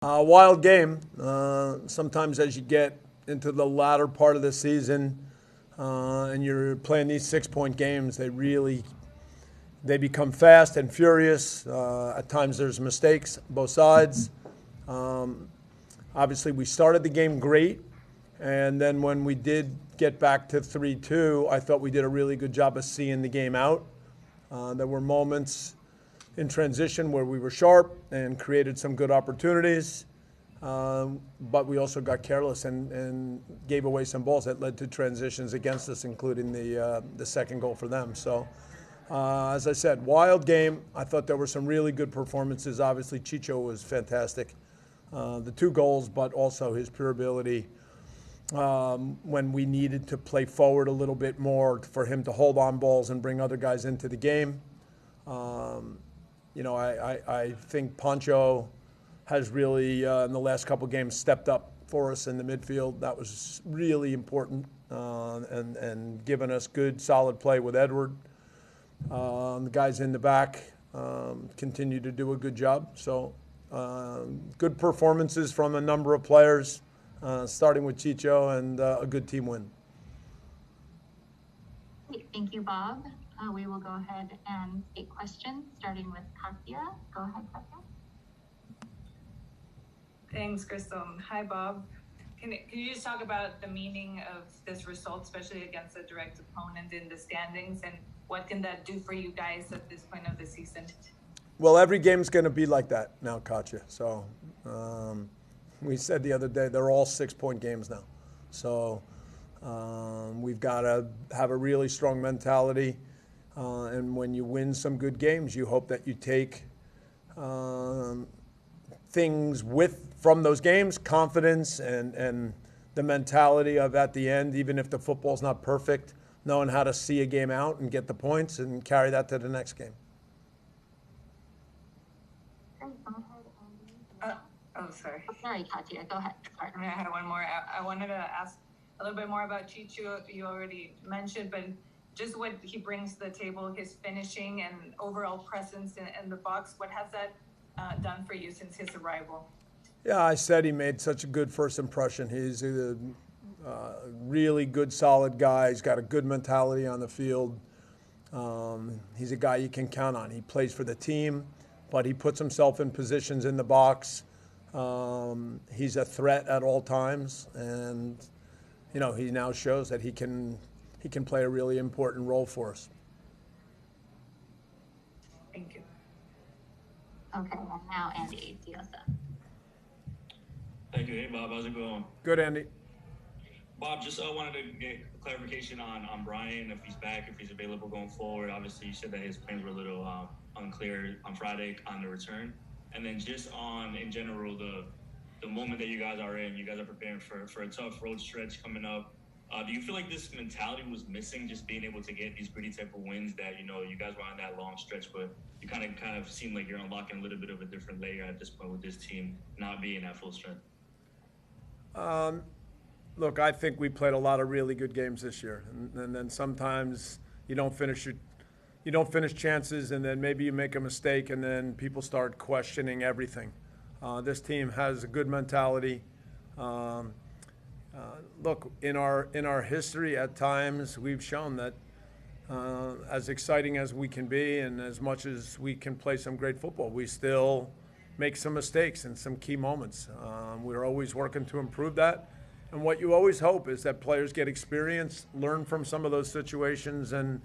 Wild game. Sometimes as you get into the latter part of the season and you're playing these 6-point games, they become fast and furious. At times there's mistakes, both sides. Obviously, we started the game great, and then when we did get back to 3-2, I thought we did a really good job of seeing the game out. There were moments in transition where we were sharp and created some good opportunities, but we also got careless and gave away some balls that led to transitions against us, including the second goal for them. So, as I said, wild game. I thought there were some really good performances. Obviously, Chicho was fantastic. The 2 goals, but also his pure ability when we needed to play forward a little bit more for him to hold on balls and bring other guys into the game. I think Pancho has really, in the last couple of games, stepped up for us in the midfield. That was really important and given us good, solid play with Edward. The guys in the back continue to do a good job. So good performances from a number of players, starting with Chicho, and a good team win. Thank you, Bob. We will go ahead and take questions, starting with Katya. Go ahead, Katya. Thanks, Crystal. Hi, Bob. Can you just talk about the meaning of this result, especially against a direct opponent in the standings, and what can that do for you guys at this point of the season? Well, every game's going to be like that now, Katya. So we said the other day they're all 6-point games now. So we've got to have a really strong mentality. And when you win some good games, you hope that you take things from those games, confidence and the mentality of at the end, even if the football's not perfect, knowing how to see a game out and get the points and carry that to the next game. Sorry. Sorry, Katya. Go ahead. Sorry. I had one more. I wanted to ask a little bit more about Chicho. You already mentioned, but just what he brings to the table, his finishing and overall presence in the box. What has that done for you since his arrival? Yeah, I said he made such a good first impression. He's a really good, solid guy. He's got a good mentality on the field. He's a guy you can count on. He plays for the team, but he puts himself in positions in the box. He's a threat at all times, and he now shows that he can play a really important role for us. Thank you. Okay, and now Andy Diosa. Thank you. Hey, Bob. How's it going? Good, Andy. Bob, just wanted to get clarification on Brian, if he's back, if he's available going forward. Obviously, you said that his plans were a little unclear on Friday on the return. And then just on, in general, the moment that you guys are in, you guys are preparing for a tough road stretch coming up. Do you feel like this mentality was missing, just being able to get these gritty type of wins that, you guys were on that long stretch, but you kind of seem like you're unlocking a little bit of a different layer at this point with this team not being at full strength? Look, I think we played a lot of really good games this year, and then sometimes you don't finish chances, and then maybe you make a mistake, and then people start questioning everything. This team has a good mentality. Look, in our history, at times we've shown that as exciting as we can be, and as much as we can play some great football, we still make some mistakes in some key moments. We're always working to improve that. And what you always hope is that players get experience, learn from some of those situations, and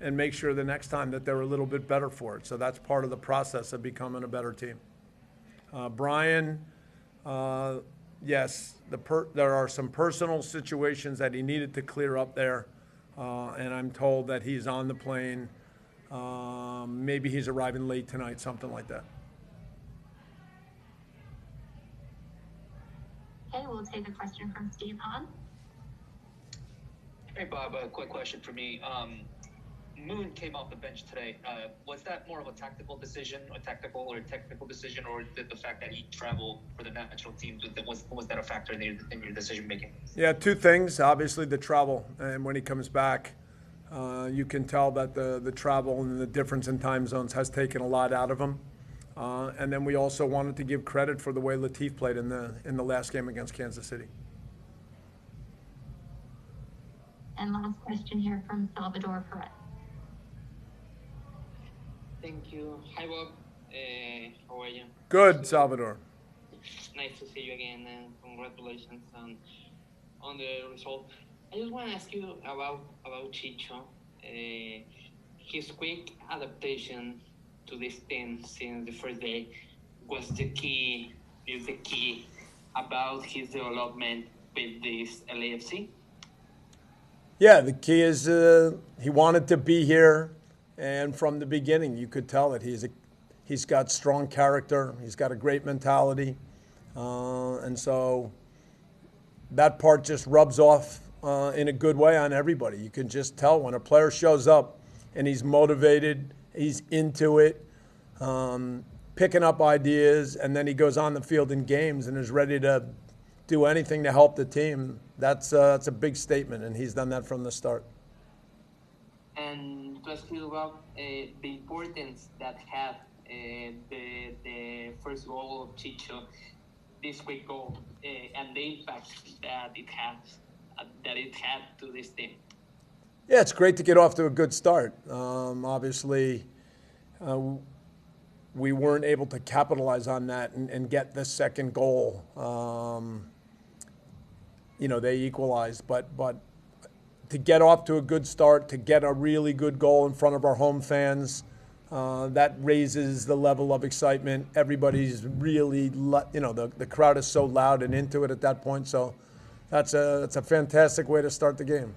make sure the next time that they're a little bit better for it. So that's part of the process of becoming a better team. Brian, yes, there are some personal situations that he needed to clear up there, and I'm told that he's on the plane. Maybe he's arriving late tonight, something like that. Okay, we'll take a question from Steve Hahn. Hey, Bob, a quick question for me. Moon came off the bench today. Was that more of a tactical decision, or technical decision, or did the fact that he traveled for the national team, was that a factor in your decision making? Yeah, 2 things. Obviously, the travel, and when he comes back, you can tell that the travel and the difference in time zones has taken a lot out of him. And then we also wanted to give credit for the way Latif played in the last game against Kansas City. And last question here from Salvador Perez. Thank you. Hi, Bob. How are you? Good, Salvador. Nice to see you again, and congratulations on the result. I just want to ask you about Chicho. His quick adaptation to this team since the first day is the key about his development with this LAFC. Yeah, the key is he wanted to be here, and from the beginning you could tell that he's got strong character, he's got a great mentality, and so that part just rubs off in a good way on everybody. You can just tell when a player shows up and he's motivated, he's into it, picking up ideas, and then he goes on the field in games and is ready to do anything to help the team. That's a big statement, and he's done that from the start. And to ask you about the importance that had the first goal of Chicho, this quick goal, and the impact that it had to this team. Yeah, it's great to get off to a good start. Obviously, we weren't able to capitalize on that and get the second goal. They equalized, but to get off to a good start, to get a really good goal in front of our home fans, that raises the level of excitement. Everybody's really, the crowd is so loud and into it at that point. So that's a fantastic way to start the game.